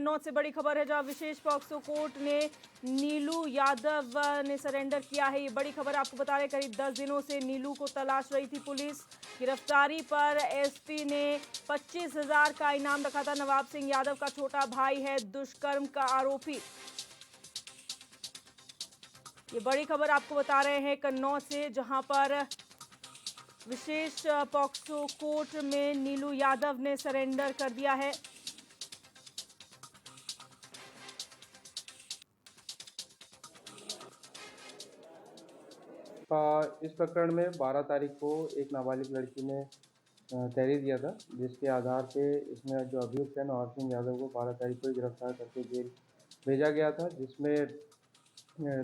कन्नौज से बड़ी खबर है जहां विशेष पॉक्सो कोर्ट ने नीलू यादव ने सरेंडर किया है। ये बड़ी खबर आपको बता रहे, करीब 10 दिनों से नीलू को तलाश रही थी पुलिस। गिरफ्तारी पर एसपी ने 25,000 का इनाम रखा था। नवाब सिंह यादव का छोटा भाई है दुष्कर्म का आरोपी। ये बड़ी खबर आपको बता रहे हैं कन्नौज से, जहां पर विशेष पॉक्सो कोर्ट में नीलू यादव ने सरेंडर कर दिया है। इस प्रकरण में 12 तारीख को एक नाबालिग लड़की ने तहरीर दिया था, जिसके आधार पे इसमें जो अभियुक्त है नवाब सिंह यादव को 12 तारीख को गिरफ्तार करके जेल भेजा गया था, जिसमें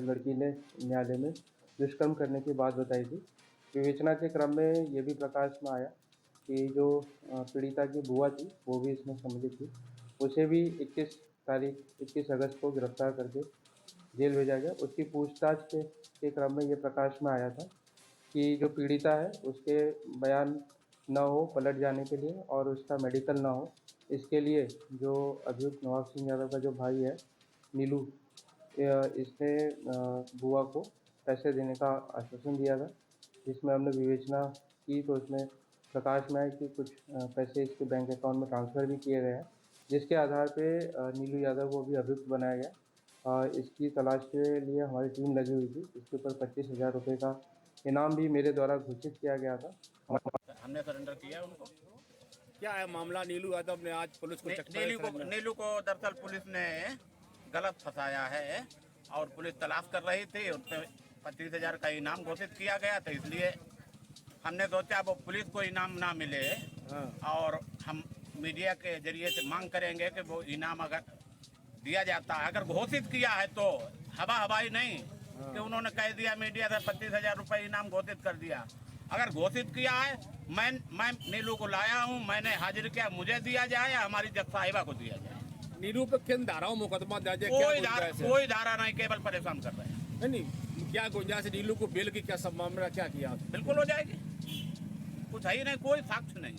लड़की ने न्यायालय में दुष्कर्म करने की बात बताई थी। विवेचना के क्रम में ये भी प्रकाश में आया कि जो पीड़िता की बुआ थी वो भी इसमें सम्मिलित थी। उसे भी 21 अगस्त को गिरफ्तार करके जेल भेजा गया। उसकी पूछताछ के क्रम में ये प्रकाश में आया था कि जो पीड़िता है उसके बयान न हो पलट जाने के लिए और उसका मेडिकल ना हो, इसके लिए जो अभियुक्त नवाब सिंह यादव का जो भाई है नीलू, इसने बुआ को पैसे देने का आश्वासन दिया था, जिसमें हमने विवेचना की तो इसमें प्रकाश में आया कि कुछ पैसे इसके बैंक अकाउंट में ट्रांसफ़र भी किए गए हैं, जिसके आधार पे नीलू यादव को भी अभियुक्त बनाया गया। इसकी तलाश के लिए हमारी टीम लगी हुई थी। इसके ऊपर 25,000 रुपये का इनाम भी मेरे द्वारा घोषित किया गया था। हमने सरेंडर किया उनको। क्या है मामला? नीलू यादव ने आज पुलिस को नीलू को दरअसल पुलिस ने गलत फंसाया है और पुलिस तलाश कर रही थी। उसमें 25,000 का इनाम घोषित किया गया था, इसलिए हमने सोचा वो पुलिस को इनाम ना मिले और हम मीडिया के जरिए से मांग करेंगे कि वो इनाम अगर दिया जाता है, अगर घोषित किया है तो हवाई नहीं कि उन्होंने कह दिया मीडिया से 25,000 रुपये इनाम घोषित कर दिया। अगर घोषित किया है, मैं नीलू को लाया हूं, मैंने हाजिर किया, मुझे दिया जाए या हमारी जज साहिबा को दिया जाए। नीलू पे किन धाराओं मुकदमा दर्ज है? कोई धारा नहीं, केवल परेशान कर रहे हैं। नहीं, क्या गुंजाइश है? नीलू को बेल की क्या सब मामला क्या किया? बिल्कुल हो जाएगी, कुछ है ही नहीं, कोई साक्ष्य नहीं।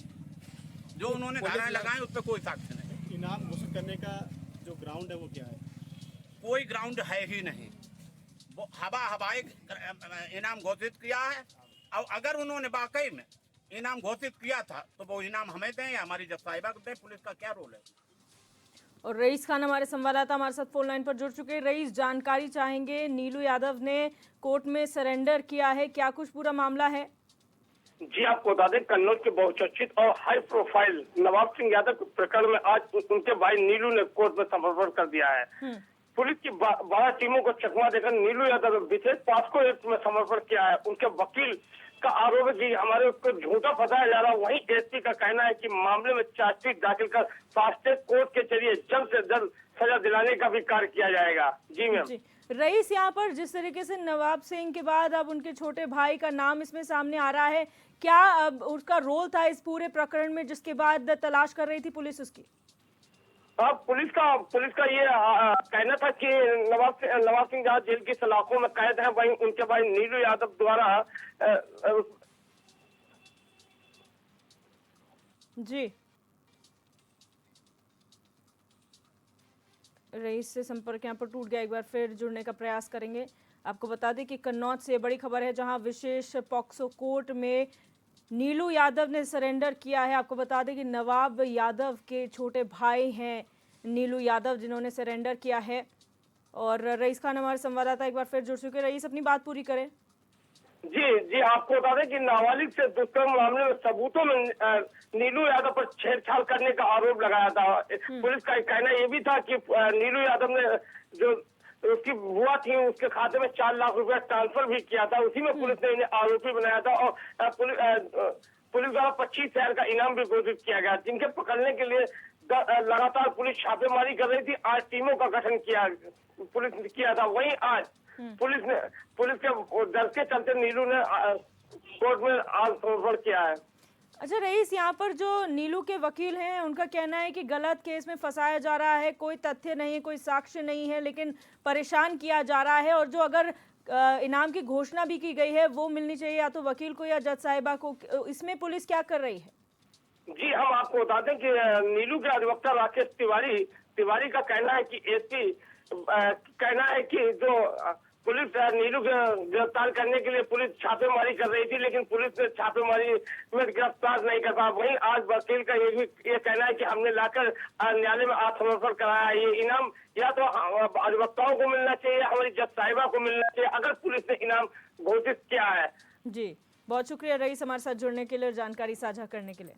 जो उन्होंने धाराएं लगाए उस पर कोई साक्ष्य नहीं। इनाम घोषित करने का जो ग्राउंड है वो क्या है? कोई ग्राउंड है ही नहीं। वो हवाई इनाम घोषित किया है और अगर उन्होंने वाकई में इनाम घोषित किया था तो वो इनाम हमें दें या हमारी जज साहिबा को दें। पुलिस का क्या रोल है? और रईस खान हमारे संवाददाता हमारे साथ फोन लाइन पर जुड़ चुके हैं। रईस, जानकारी चाहेंगे, नीलू यादव ने कोर्ट में सरेंडर किया है, क्या कुछ पूरा मामला है? जी आपको बता दें, कन्नौज के बहुचर्चित और हाई प्रोफाइल नवाब सिंह यादव के प्रकरण में आज उनके भाई नीलू ने कोर्ट में समर्पण कर दिया है। पुलिस की 12 टीमों को चकमा देकर नीलू यादव ने विशेष पॉक्सो एक्ट में समर्पण किया है। उनके वकील का आरोप है कि हमारे उसको झूठा फंसाया जा रहा है। वहीं एसपी का कहना है कि मामले में चार्जशीट दाखिल कर फास्ट ट्रैक कोर्ट के जरिए जल्द से जल्द सजा दिलाने का भी कार्य किया जाएगा। जी मैम। रईस, यहाँ पर जिस तरीके से नवाब सिंह के बाद अब उनके छोटे भाई का नाम इसमें सामने आ रहा है, क्या अब उसका रोल था इस पूरे प्रकरण में जिसके बाद तलाश कर रही थी पुलिस उसकी? पुलिस का ये कहना था कि नवाब सिंह जहाँ जेल की सलाखों में कैद है, वहीं उनके भाई नीलू यादव द्वारा जी रईस से संपर्क यहाँ पर टूट गया, एक बार फिर जुड़ने का प्रयास करेंगे। आपको बता दें कि कन्नौज से बड़ी खबर है जहां विशेष पॉक्सो कोर्ट में नीलू यादव ने सरेंडर किया है। आपको बता दें कि नवाब यादव के छोटे भाई हैं नीलू यादव, जिन्होंने सरेंडर किया है। और रईस खान हमारे संवाददाता एक बार फिर जुड़ चुके। रईस, अपनी बात पूरी करें। जी आपको बता दें कि नाबालिग से दुष्कर्म मामले में सबूतों में नीलू यादव पर छेड़छाड़ करने का आरोप लगाया था। पुलिस का कहना ये भी था कि नीलू यादव ने जो उसकी बुआ थी उसके खाते में 4 लाख रुपया ट्रांसफर भी किया था। उसी में पुलिस ने इन्हें आरोपी बनाया था और पुलिस द्वारा 25,000 का इनाम भी घोषित किया गया, जिनके पकड़ने के लिए लगातार पुलिस छापेमारी कर रही थी। आज टीमों का गठन पुलिस ने किया था। वहीं आज पुलिस के डर के चलते नीलू ने कोर्ट में आज समर्पण किया है। अच्छा रईस, यहाँ पर जो नीलू के वकील हैं उनका कहना है कि गलत केस में फंसाया जा रहा है, कोई तथ्य नहीं है, कोई साक्ष्य नहीं है, लेकिन परेशान किया जा रहा है और जो अगर इनाम की घोषणा भी की गई है वो मिलनी चाहिए या तो वकील को या जज साहिबा को। इसमें पुलिस क्या कर रही है? जी हम आपको बता दें कि नीलू के अधिवक्ता राकेश तिवारी तिवारी का कहना है कि एसपी कहना है कि जो पुलिस नीलू को गिरफ्तार करने के लिए पुलिस छापेमारी कर रही थी, लेकिन पुलिस ने छापेमारी में गिरफ्तार नहीं कर पाया। वहीं आज वकील का ये कहना है कि हमने लाकर न्यायालय में आत्मसमर्पण कराया। ये इनाम या तो अधिवक्ताओं को मिलना चाहिए, हमारी जज साहिबा को मिलना चाहिए, अगर पुलिस ने इनाम घोषित किया है। जी, बहुत शुक्रिया रईस हमारे साथ जुड़ने के लिए और जानकारी साझा करने के लिए।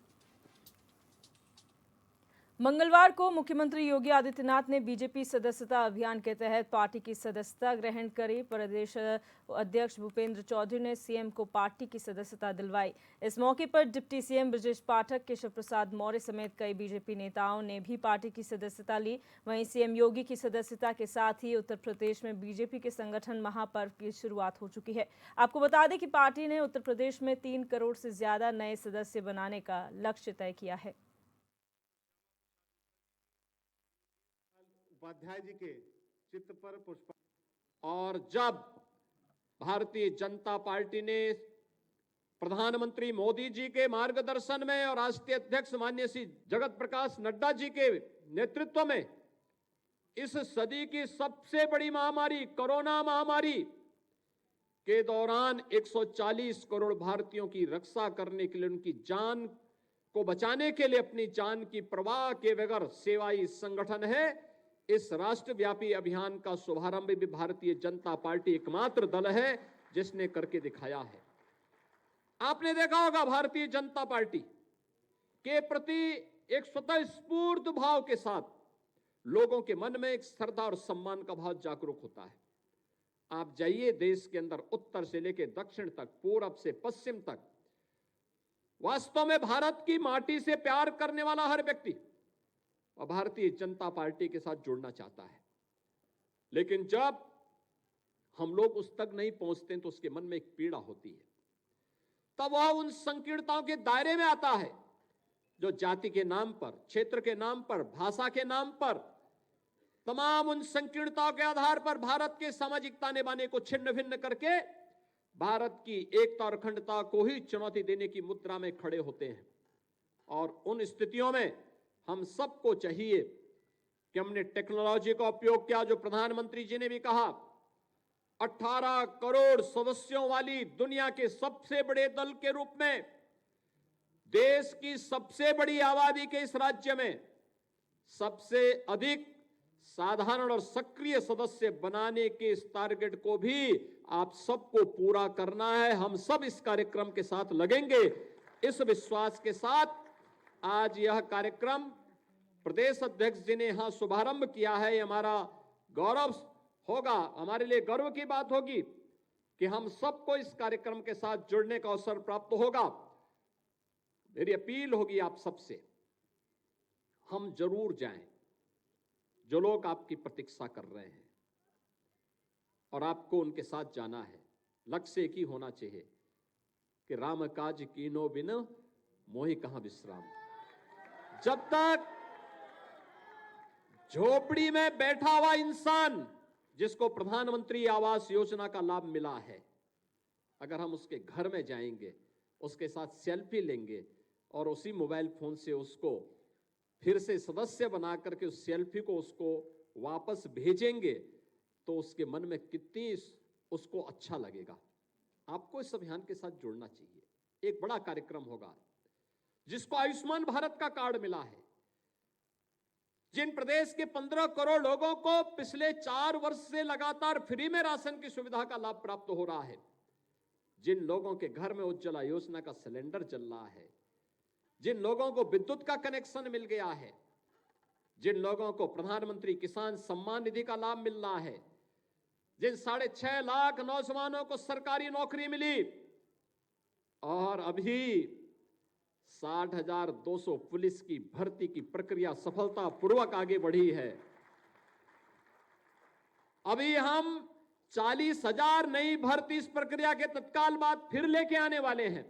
मंगलवार को मुख्यमंत्री योगी आदित्यनाथ ने बीजेपी सदस्यता अभियान के तहत पार्टी की सदस्यता ग्रहण करी। प्रदेश अध्यक्ष भूपेंद्र चौधरी ने सीएम को पार्टी की सदस्यता दिलवाई। इस मौके पर डिप्टी सीएम ब्रजेश पाठक, केशव प्रसाद मौर्य समेत कई बीजेपी नेताओं ने भी पार्टी की सदस्यता ली। वहीं सीएम योगी की सदस्यता के साथ ही उत्तर प्रदेश में बीजेपी के संगठन महापर्व की शुरुआत हो चुकी है। आपको बता दें कि पार्टी ने उत्तर प्रदेश में 3 करोड़ से ज्यादा नए सदस्य बनाने का लक्ष्य तय किया है। उपाध्याय जी के चित्र पर पुष्प। और जब भारतीय जनता पार्टी ने प्रधानमंत्री मोदी जी के मार्गदर्शन में और राष्ट्रीय अध्यक्ष माननीय श्री जगत प्रकाश नड्डा जी के नेतृत्व में इस सदी की सबसे बड़ी महामारी कोरोना महामारी के दौरान 140 करोड़ भारतीयों की रक्षा करने के लिए, उनकी जान को बचाने के लिए अपनी जान की परवाह के बगैर सेवाई संगठन है। इस राष्ट्रव्यापी अभियान का शुभारंभ भी भारतीय जनता पार्टी एकमात्र दल है जिसने करके दिखाया है। आपने देखा होगा भारतीय जनता पार्टी के प्रति एक स्वतःस्फूर्त भाव के साथ लोगों के मन में एक श्रद्धा और सम्मान का भाव जागरूक होता है। आप जाइए देश के अंदर, उत्तर से लेकर दक्षिण तक, पूरब से पश्चिम तक, वास्तव में भारत की माटी से प्यार करने वाला हर व्यक्ति और भारतीय जनता पार्टी के साथ जुड़ना चाहता है। लेकिन जब हम लोग उस तक नहीं पहुंचते तो उसके मन में एक पीड़ा होती है। तब वह उन संकीर्णताओं के दायरे में आता है जो जाति के नाम पर, क्षेत्र के नाम पर, भाषा के नाम पर, तमाम उन संकीर्णताओं के आधार पर भारत के सामाजिक ताने बाने को छिन्न भिन्न करके भारत की एकता और अखंडता को ही चुनौती देने की मुद्रा में खड़े होते हैं। और उन स्थितियों में हम सबको चाहिए कि हमने टेक्नोलॉजी का उपयोग किया, जो प्रधानमंत्री जी ने भी कहा। 18 करोड़ सदस्यों वाली दुनिया के सबसे बड़े दल के रूप में देश की सबसे बड़ी आबादी के इस राज्य में सबसे अधिक साधारण और सक्रिय सदस्य बनाने के इस टारगेट को भी आप सबको पूरा करना है। हम सब इस कार्यक्रम के साथ लगेंगे। इस विश्वास के साथ आज यह कार्यक्रम प्रदेश अध्यक्ष जी ने यहां शुभारंभ किया है। हमारा गौरव होगा, हमारे लिए गर्व की बात होगी कि हम सबको इस कार्यक्रम के साथ जुड़ने का अवसर प्राप्त होगा। मेरी अपील होगी आप सबसे, हम जरूर जाएं। जो लोग आपकी प्रतीक्षा कर रहे हैं और आपको उनके साथ जाना है, लक्ष्य एक ही होना चाहिए कि राम काज कीनो बिन मोहि कहां विश्राम। जब तक झोपड़ी में बैठा हुआ इंसान जिसको प्रधानमंत्री आवास योजना का लाभ मिला है, अगर हम उसके घर में जाएंगे, उसके साथ सेल्फी लेंगे और उसी मोबाइल फोन से उसको फिर से सदस्य बना करके उस सेल्फी को उसको वापस भेजेंगे, तो उसके मन में कितनी उसको अच्छा लगेगा। आपको इस अभियान के साथ जुड़ना चाहिए। एक बड़ा कार्यक्रम होगा जिसको आयुष्मान भारत का कार्ड मिला है। जिन प्रदेश के 15 करोड़ लोगों को पिछले 4 वर्ष से लगातार फ्री में राशन की सुविधा का लाभ प्राप्त हो रहा है, जिन लोगों के घर में उज्ज्वला योजना का सिलेंडर चल रहा है, जिन लोगों को विद्युत का कनेक्शन मिल गया है, जिन लोगों को प्रधानमंत्री किसान सम्मान निधि का लाभ मिल रहा है, जिन 6.5 लाख नौजवानों को सरकारी नौकरी मिली और अभी 60,200 पुलिस की भर्ती की प्रक्रिया सफलतापूर्वक आगे बढ़ी है। अभी हम 40,000 नई भर्ती इस प्रक्रिया के तत्काल बाद फिर लेके आने वाले हैं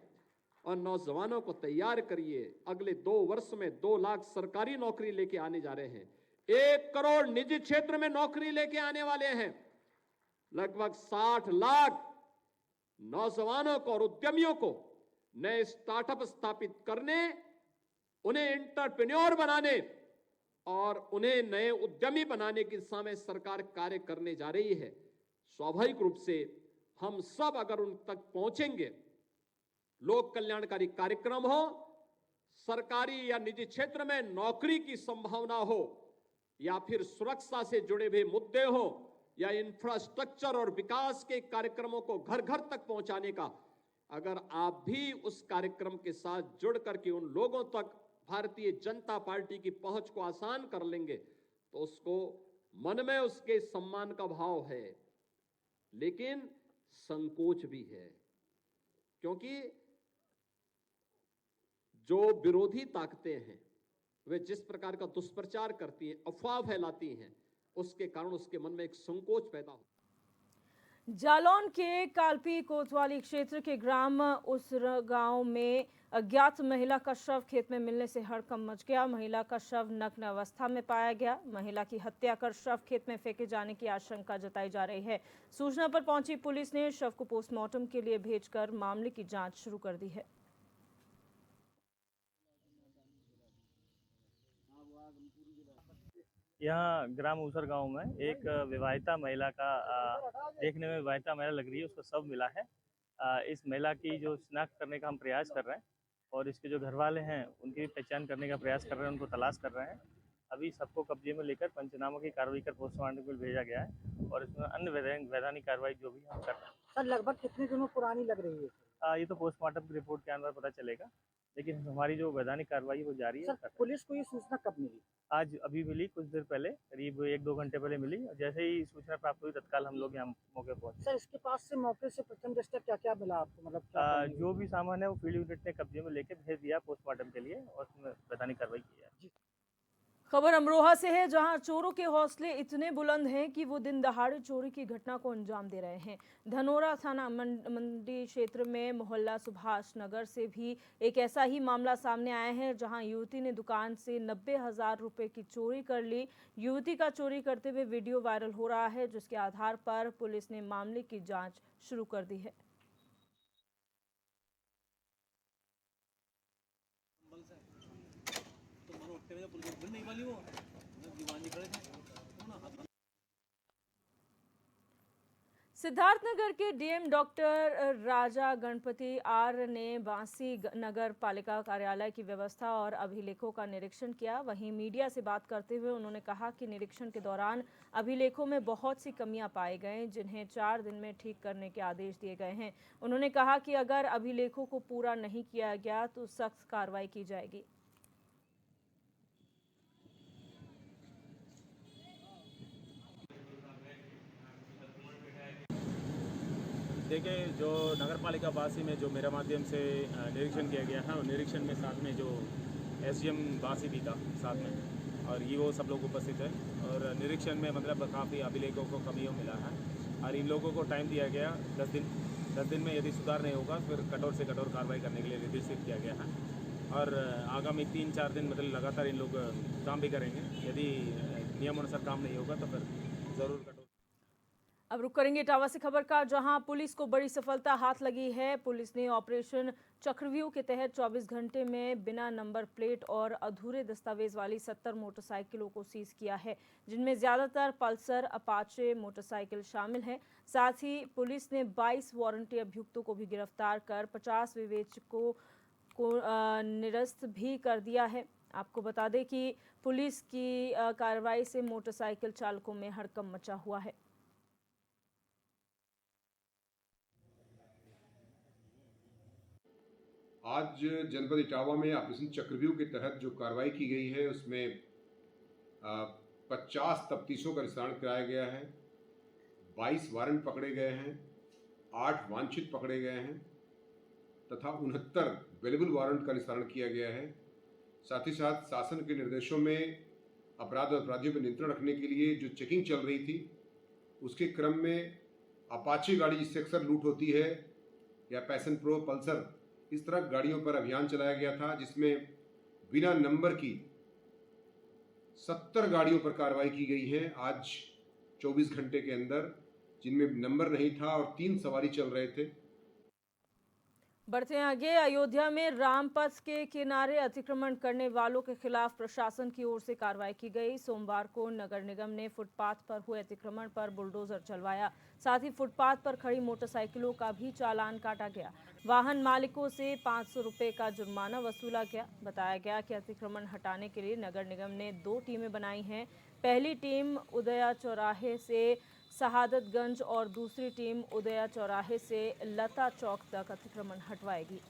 और नौजवानों को तैयार करिए। अगले 2 वर्ष में 2 लाख सरकारी नौकरी लेके आने जा रहे हैं, 1 करोड़ निजी क्षेत्र में नौकरी लेके आने वाले हैं, लगभग 60 लाख नौजवानों को और उद्यमियों को नए स्टार्टअप स्थापित करने, उन्हें एंटरप्रेन्योर बनाने और उन्हें नए उद्यमी बनाने की दिशा में सरकार कार्य करने जा रही है। स्वाभाविक रूप से हम सब अगर उन तक पहुंचेंगे, लोक कल्याणकारी कार्यक्रम हो, सरकारी या निजी क्षेत्र में नौकरी की संभावना हो, या फिर सुरक्षा से जुड़े हुए मुद्दे हो, या इंफ्रास्ट्रक्चर और विकास के कार्यक्रमों को घर घर तक पहुंचाने का, अगर आप भी उस कार्यक्रम के साथ जुड़ करके उन लोगों तक भारतीय जनता पार्टी की पहुंच को आसान कर लेंगे, तो उसको मन में उसके सम्मान का भाव है, लेकिन संकोच भी है। क्योंकि जो विरोधी ताकतें हैं वे जिस प्रकार का दुष्प्रचार करती हैं, अफवाह फैलाती हैं, उसके कारण उसके मन में एक संकोच पैदा हो। जालौन के कालपी कोतवाली क्षेत्र के ग्राम उसर गांव में अज्ञात महिला का शव खेत में मिलने से हड़कंप मच गया। महिला का शव नग्न अवस्था में पाया गया। महिला की हत्या कर शव खेत में फेंके जाने की आशंका जताई जा रही है। सूचना पर पहुंची पुलिस ने शव को पोस्टमार्टम के लिए भेजकर मामले की जांच शुरू कर दी है। यहाँ ग्राम उसर गांव में एक विवाहिता महिला का देखने में विवाहिता महिला लग रही है, उसका शव मिला है। इस महिला की जो शिनाख्त करने का हम प्रयास कर रहे हैं और इसके जो घर वाले हैं उनकी भी पहचान करने का प्रयास कर रहे हैं, उनको तलाश कर रहे हैं। अभी सबको कब्जे में लेकर पंचनामा की कार्रवाई कर पोस्टमार्टम के लिए भेजा गया है और इसमें अन्य वैधानिक कार्रवाई जो भी हम कर रहे हैं। सर, लगभग कितने दिनों पुरानी लग रही है? ये तो पोस्टमार्टम की रिपोर्ट के आने पर पता चलेगा, लेकिन हमारी जो वैधानिक कार्रवाई वो जारी है। सर, पुलिस को ये सूचना कब मिली? आज अभी मिली, कुछ देर पहले, करीब 1-2 घंटे पहले मिली। जैसे ही सूचना प्राप्त हुई तत्काल हम लोग यहाँ मौके पर पहुंचे। सर, इसके पास से मौके से प्रथम दृष्टया क्या क्या मिला आपको? मतलब जो भी सामान है वो फील्ड यूनिट ने कब्जे में लेके भेज दिया पोस्टमार्टम के लिए और उसमें वैधानिक कार्रवाई की है। खबर अमरोहा से है, जहां चोरों के हौसले इतने बुलंद हैं कि वो दिन दहाड़े चोरी की घटना को अंजाम दे रहे हैं। धनोरा थाना मंडी क्षेत्र में मोहल्ला सुभाष नगर से भी एक ऐसा ही मामला सामने आया है, जहां युवती ने दुकान से 90,000 रुपए की चोरी कर ली। युवती का चोरी करते हुए वीडियो वायरल हो रहा है, जिसके आधार पर पुलिस ने मामले की जाँच शुरू कर दी है। सिद्धार्थनगर के DM doctor Raja Ganapathy R ने बांसी नगर पालिका कार्यालय की व्यवस्था और अभिलेखों का निरीक्षण किया। वहीं मीडिया से बात करते हुए उन्होंने कहा कि निरीक्षण के दौरान अभिलेखों में बहुत सी कमियां पाई गई, जिन्हें 4 दिन में ठीक करने के आदेश दिए गए हैं। उन्होंने कहा कि अगर अभिलेखों को पूरा नहीं किया गया तो सख्त कार्रवाई की जाएगी। देखिए, जो नगर पालिका बासी में जो मेरे माध्यम से निरीक्षण किया गया है, और निरीक्षण में साथ में जो एसडीएम बासी भी था साथ में, और ईओ सब लोग उपस्थित हैं। और निरीक्षण में मतलब काफ़ी अभिलेखों को कमियों मिला है और इन लोगों को टाइम दिया गया 10 दिन में यदि सुधार नहीं होगा फिर कठोर से कठोर कार्रवाई करने के लिए निर्देशित किया गया है। और आगामी 3-4 दिन मतलब लगातार इन लोग काम भी करेंगे। यदि नियमानुसार काम नहीं होगा तो फिर ज़रूर कठोर। अब रुक करेंगे इटावा से खबर का, जहां पुलिस को बड़ी सफलता हाथ लगी है। पुलिस ने ऑपरेशन चक्रव्यूह के तहत 24 घंटे में बिना नंबर प्लेट और अधूरे दस्तावेज वाली 70 मोटरसाइकिलों को सीज किया है, जिनमें ज्यादातर पल्सर अपाचे मोटरसाइकिल शामिल हैं। साथ ही पुलिस ने 22 वारंटी अभियुक्तों को भी गिरफ्तार कर 50 विवेचकों को निरस्त भी कर दिया है। आपको बता दें कि पुलिस की कार्रवाई से मोटरसाइकिल चालकों में हड़कंप मचा हुआ है। आज जनपद इटावा में ऑपरेशन चक्रव्यूह के तहत जो कार्रवाई की गई है उसमें 50 तफ्तीशों का निस्तारण कराया गया है, 22 वारंट पकड़े गए हैं, 8 वांछित पकड़े गए हैं तथा 69 वेलेबल वारंट का निस्तारण किया गया है। साथ ही साथ शासन के निर्देशों में अपराध और अपराधियों पर नियंत्रण रखने के लिए जो चेकिंग चल रही थी उसके क्रम में अपाचे गाड़ी जिससे अक्सर लूट होती है या पैशन प्रो, पल्सर, इस तरह गाड़ियों पर अभियान चलाया गया था, जिसमें बिना नंबर की 70 गाड़ियों पर कार्रवाई की गई है आज 24 घंटे के अंदर, जिनमें नंबर नहीं था और 3 सवारी चल रहे थे। बढ़ते हैं आगे। अयोध्या में रामपथ के किनारे अतिक्रमण करने वालों के खिलाफ प्रशासन की ओर से कार्रवाई की गई। सोमवार को नगर निगम ने फुटपाथ पर हुए अतिक्रमण पर बुलडोजर चलवाया। साथ ही फुटपाथ पर खड़ी मोटरसाइकिलों का भी चालान काटा गया। वाहन मालिकों से 500 रुपए का जुर्माना वसूला गया। बताया गया कि अतिक्रमण हटाने के लिए नगर निगम ने 2 टीमें बनाई हैं। पहली टीम उदया चौराहे से शहादतगंज और दूसरी टीम उदया चौराहे से लता चौक तक अतिक्रमण हटवाएगी।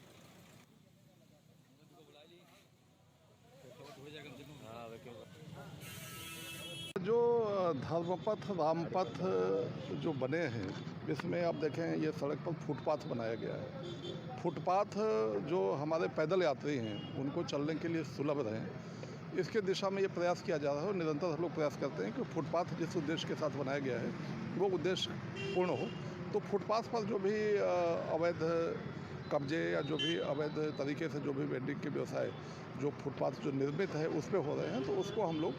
जो धर्मपथ रामपथ जो बने हैं, इसमें आप देखें ये सड़क पर फुटपाथ बनाया गया है। फुटपाथ जो हमारे पैदल यात्री हैं उनको चलने के लिए सुलभ रहें, इसके दिशा में ये प्रयास किया जा रहा है और निरंतर हम लोग प्रयास करते हैं कि फुटपाथ जिस उद्देश्य के साथ बनाया गया है वो उद्देश्य पूर्ण हो। तो फुटपाथ पर जो भी अवैध कब्जे या जो भी अवैध तरीके से जो भी वेंडिंग के व्यवसाय जो फुटपाथ जो निर्मित है उस पर हो रहे हैं, तो उसको हम लोग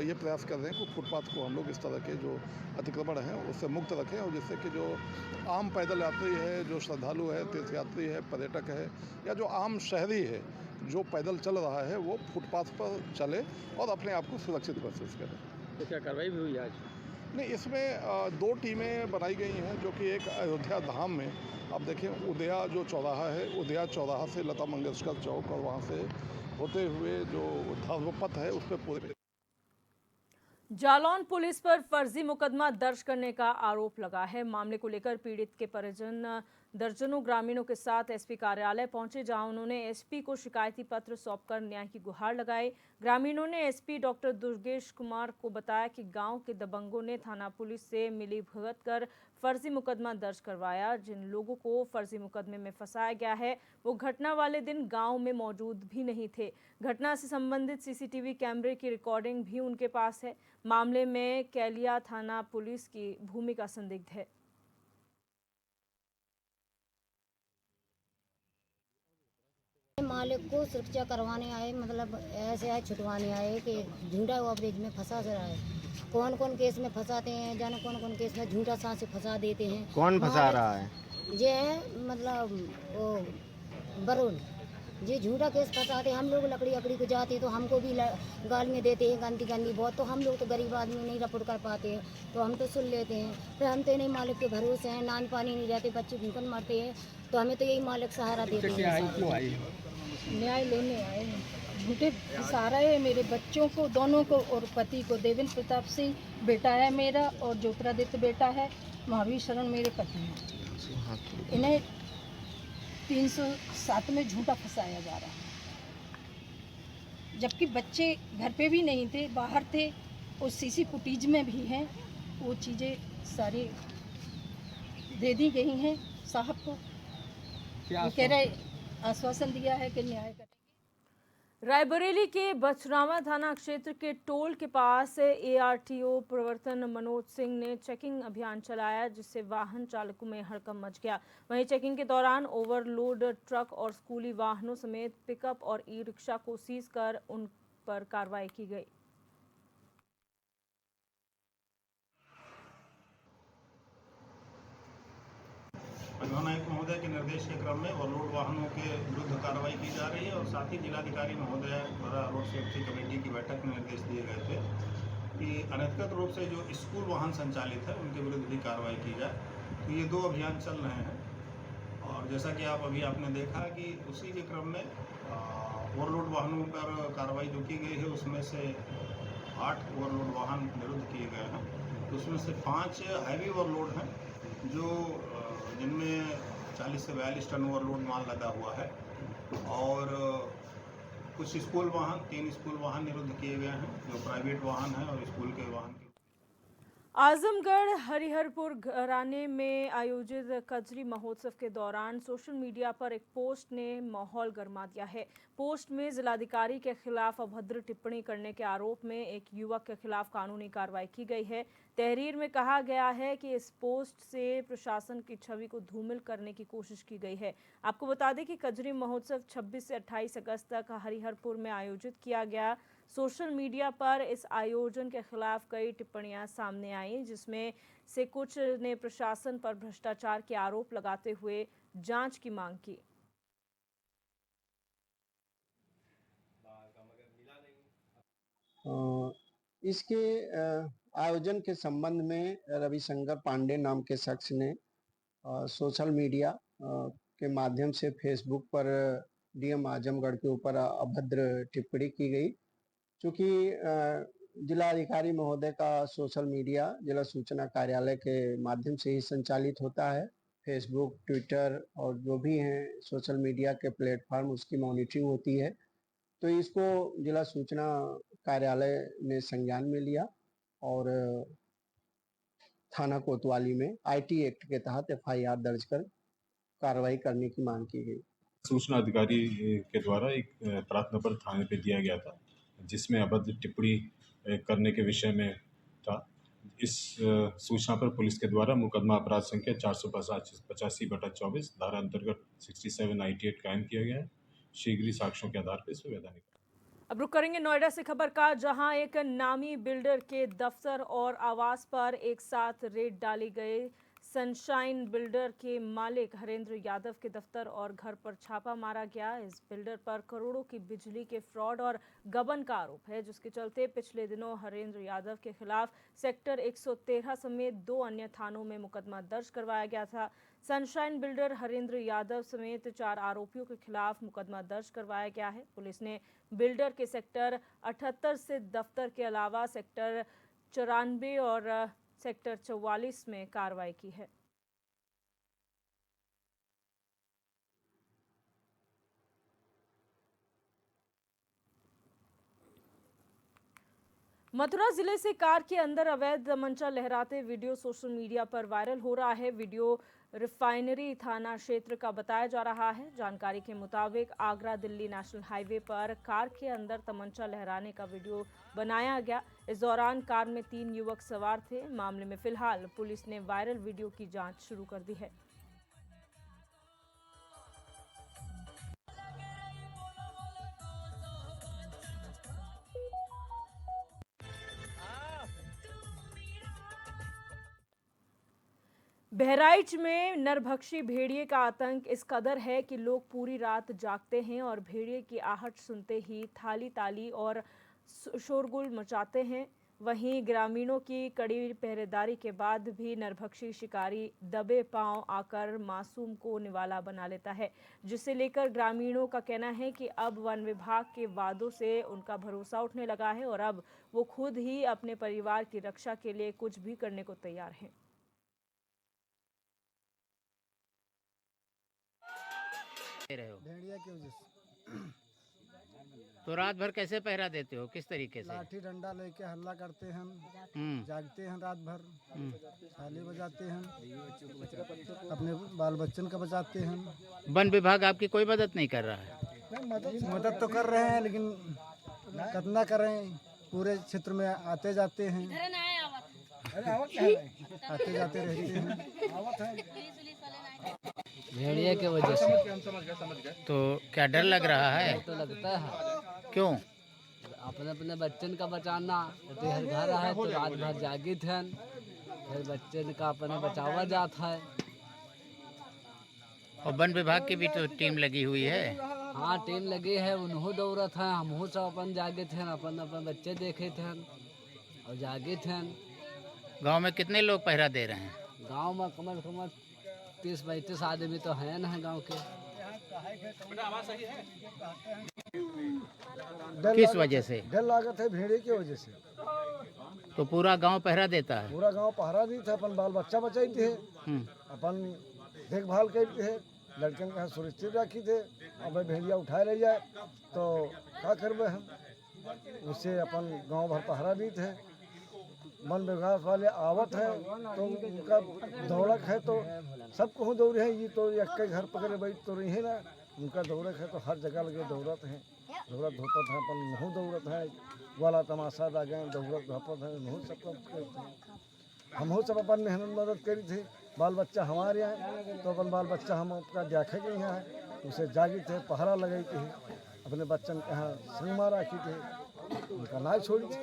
ये प्रयास कर रहे हैं कि फुटपाथ को हम लोग इस तरह के जो अतिक्रमण हैं उससे मुक्त रखें और जिससे कि जो आम पैदल यात्री है, जो श्रद्धालु है, तीर्थयात्री है, पर्यटक है या जो आम शहरी है जो पैदल चल रहा है वो फुटपाथ पर चले और अपने आप को सुरक्षित महसूस करे। तो क्या कार्रवाई भी हुई आज? नहीं, इसमें 2 टीमें बनाई गई हैं जो कि एक अयोध्या धाम में आप देखें उदया जो चौराहा है, उदया चौराहा से लता मंगेशकर चौक और वहाँ से होते हुए जो धर्मपथ है उस पर पूरे जालौन पुलिस पर फर्जी मुकदमा दर्ज करने का आरोप लगा है। मामले को लेकर पीड़ित के परिजन दर्जनों ग्रामीणों के साथ एसपी कार्यालय पहुंचे, जहां उन्होंने एसपी को शिकायती पत्र सौंपकर न्याय की गुहार लगाई। ग्रामीणों ने एसपी डॉक्टर दुर्गेश कुमार को बताया कि गांव के दबंगों ने थाना पुलिस से मिलीभगत कर फर्जी मुकदमा दर्ज करवाया। जिन लोगों को फर्जी मुकदमे में फंसाया गया है वो घटना वाले दिन गांव में मौजूद भी नहीं थे। घटना से संबंधित सीसीटीवी कैमरे की रिकॉर्डिंग भी उनके पास है। मामले में कैलिया थाना पुलिस की भूमिका संदिग्ध है। मालिक को सुरक्षा करवाने आए, मतलब ऐसे आए छुटवाने आए कि झूठा ओवरब्रिज में फंसा रहा है। कौन कौन केस में फंसाते हैं, जाने कौन कौन केस में झूठा सांस से फंसा देते हैं। कौन फंसा रहा है? ये है मतलब वो वरुण जी झूठा केस फंसाते। हम लोग लकड़ी को जाते तो हमको भी गालियाँ देते हैं गंदी गंदी बहुत। तो हम लोग तो गरीब आदमी नहीं रिपोर्ट कर पाते हैं, तो हम तो सुन लेते हैं। फिर हम तो नहीं मालिक के भरोसे हैं, नान पानी नहीं रहते, बच्चे भूखन मरते हैं, तो हमें तो यही मालिक सहारा देते हैं। न्याय लेने आए हैं। झूठे फंसा रहे हैं मेरे बच्चों को, दोनों को और पति को। देवेंद्र प्रताप सिंह बेटा है मेरा और ज्योतिरादित्य बेटा है। महावीर शरण मेरे पति हैं। इन्हें 307 में झूठा फंसाया जा रहा है, जबकि बच्चे घर पे भी नहीं थे, बाहर थे और सीसी फुटेज में भी हैं। वो चीज़ें सारी दे दी गई हैं साहब को। वो कह रहे आश्वासन दिया है कि न्याय करेंगे। रायबरेली के बछरावा थाना क्षेत्र के टोल के पास एआरटीओ प्रवर्तन मनोज सिंह ने चेकिंग अभियान चलाया, जिससे वाहन चालकों में हड़कंप मच गया। वहीं चेकिंग के दौरान ओवरलोड ट्रक और स्कूली वाहनों समेत पिकअप और ई रिक्शा को सीज कर उन पर कार्रवाई की गई। परिवहन आयुक्त महोदय के निर्देश के क्रम में ओवरलोड वाहनों के विरुद्ध कार्रवाई की जा रही है और साथ ही जिलाधिकारी महोदय द्वारा रोड सेफ्टी कमेटी की बैठक में निर्देश दिए गए थे कि अनधिकृत रूप से जो स्कूल वाहन संचालित है उनके विरुद्ध भी कार्रवाई की जाए। तो ये 2 अभियान चल रहे हैं और जैसा कि आपने देखा कि उसी के क्रम में ओवरलोड वाहनों पर कार्रवाई जो की गई है उसमें से 8 ओवरलोड वाहन निरुद्ध किए गए हैं। तो उसमें से 5 हैवी ओवरलोड हैं जो जिनमें 40 से 42 टन ओवरलोड माल लदा हुआ है और कुछ स्कूल वाहन 3 स्कूल वाहन निरुद्ध किए गए हैं जो प्राइवेट वाहन हैं और स्कूल के वाहन। आजमगढ़ हरिहरपुर घराने में आयोजित कजरी महोत्सव के दौरान सोशल मीडिया पर एक पोस्ट ने माहौल गरमा दिया है। पोस्ट में जिलाधिकारी के खिलाफ अभद्र टिप्पणी करने के आरोप में एक युवक के खिलाफ कानूनी कार्रवाई की गई है। तहरीर में कहा गया है कि इस पोस्ट से प्रशासन की छवि को धूमिल करने की कोशिश की गई है। आपको बता दें कि कजरी महोत्सव 26 से 28 अगस्त तक हरिहरपुर में आयोजित किया गया। सोशल मीडिया पर इस आयोजन के खिलाफ कई टिप्पणियां सामने आई, जिसमें से कुछ ने प्रशासन पर भ्रष्टाचार के आरोप लगाते हुए जांच की मांग की। इसके आयोजन के संबंध में रविशंकर पांडे नाम के शख्स ने सोशल मीडिया के माध्यम से फेसबुक पर डीएम आजमगढ़ के ऊपर अभद्र टिप्पणी की गई। चूँकि जिलाधिकारी महोदय का सोशल मीडिया जिला सूचना कार्यालय के माध्यम से ही संचालित होता है। फेसबुक, ट्विटर और जो भी हैं सोशल मीडिया के प्लेटफॉर्म, उसकी मॉनिटरिंग होती है। तो इसको जिला सूचना कार्यालय ने संज्ञान में लिया और थाना कोतवाली में आईटी एक्ट के तहत एफआईआर दर्ज कर कार्रवाई करने की मांग की गई। सूचना अधिकारी के द्वारा एक प्रार्थना पत्र थाने पे दिया गया था, जिसमें अभद्र टिप्पणी करने के विषय में था। इस सूचना पर पुलिस के द्वारा मुकदमा अपराध संख्या 485/24 धारा अंतर्गत 67 IT एक्ट कायम किया गया है। शीघ्र ही साक्ष्यों के आधार पर इस पर वैधानिक। अब रुक करेंगे नोएडा से खबर का, जहां एक नामी बिल्डर के दफ्तर और आवास पर एक साथ रेड डाली गई। सनशाइन बिल्डर के मालिक हरेंद्र यादव के दफ्तर और घर पर छापा मारा गया। इस बिल्डर पर करोड़ों की बिजली के फ्रॉड और गबन का आरोप है, जिसके चलते पिछले दिनों हरेंद्र यादव के खिलाफ सेक्टर 113 समेत 2 अन्य थानों में मुकदमा दर्ज करवाया गया था। सनशाइन बिल्डर हरेंद्र यादव समेत 4 आरोपियों के खिलाफ मुकदमा दर्ज करवाया गया है। पुलिस ने बिल्डर के सेक्टर 78 से दफ्तर के अलावा सेक्टर 94 और सेक्टर 44 में कार्रवाई की है। मथुरा जिले से कार के अंदर अवैध मंचा लहराते वीडियो सोशल मीडिया पर वायरल हो रहा है। वीडियो रिफाइनरी थाना क्षेत्र का बताया जा रहा है। जानकारी के मुताबिक आगरा दिल्ली नेशनल हाईवे पर कार के अंदर तमंचा लहराने का वीडियो बनाया गया। इस दौरान कार में 3 युवक सवार थे। मामले में फिलहाल पुलिस ने वायरल वीडियो की जांच शुरू कर दी है। बहराइच में नरभक्षी भेड़िए का आतंक इस कदर है कि लोग पूरी रात जागते हैं और भेड़िए की आहट सुनते ही थाली ताली और शोरगुल मचाते हैं। वहीं ग्रामीणों की कड़ी पहरेदारी के बाद भी नरभक्षी शिकारी दबे पांव आकर मासूम को निवाला बना लेता है, जिसे लेकर ग्रामीणों का कहना है कि अब वन विभाग के वादों से उनका भरोसा उठने लगा है और अब वो खुद ही अपने परिवार की रक्षा के लिए कुछ भी करने को तैयार हैं। भेड़िया की वजह से। तो रात भर कैसे पहरा देते हो, किस तरीके से? लाठी डंडा लेके हल्ला करते हैं, जागते हैं रात भर, थाली बजाते हैं, अपने बाल बच्चन का बचाते हैं। वन विभाग आपकी कोई मदद नहीं कर रहा है? मदद तो कर रहे हैं, लेकिन कितना करें, पूरे क्षेत्र में आते जाते हैं, आते जाते रहते हैं भेड़िया की वजह से। तो क्या डर लग रहा है? तो लगता है। क्यों? अपने अपने बच्चन का बचाना, तो हर घर है तो रात भर जागित है, फिर बच्चन का अपने बचावा जाता है। और वन विभाग की भी तो टीम लगी हुई है। हाँ, टीम लगी है, उन्हों दौड़त है, हमहू सब अपन जागित हैं, अपन अपन बच्चे देखे थे और जागित हैं। गांव में कितने लोग पहरा दे रहे हैं? गांव में कम से कम 30-35 आदमी तो हैं ना गांव के। किस वजह से? डर लागत है भेड़िए की वजह से। तो पूरा गांव पहरा देता है? पूरा गांव पहरा दी था, अपन बाल बच्चा बचाई थे, अपन देखभाल करते थे, लड़कन का सुरक्षित रखी थे। अब भेड़िया उठाए ले जाए तो क्या करवे हम, उससे अपन गांव भर पहरा दी थे। वन विभाग वाले आवत है तो उनका दौड़क है तो सब कहूँ दौड़े हैं, ये तो एक घर पकड़े बैठ तो रही है ना, उनका दौड़क है तो हर जगह लगे दौड़त हैं, दौड़त धोपत है, अपन नहू दौड़त है, वाला तमाशा लगे दौड़त धोपत है, नहू सब हमहू सब अपन मेहनत मदद करी थी। बाल बच्चा हमारे यहाँ तो अपन बाल बच्चा हम अपना देखे के यहाँ उसे जागी थे, पहरा लगाई थी, अपने बच्चन के यहाँ संगमा रखी थी, उनका ना छोड़ी थी।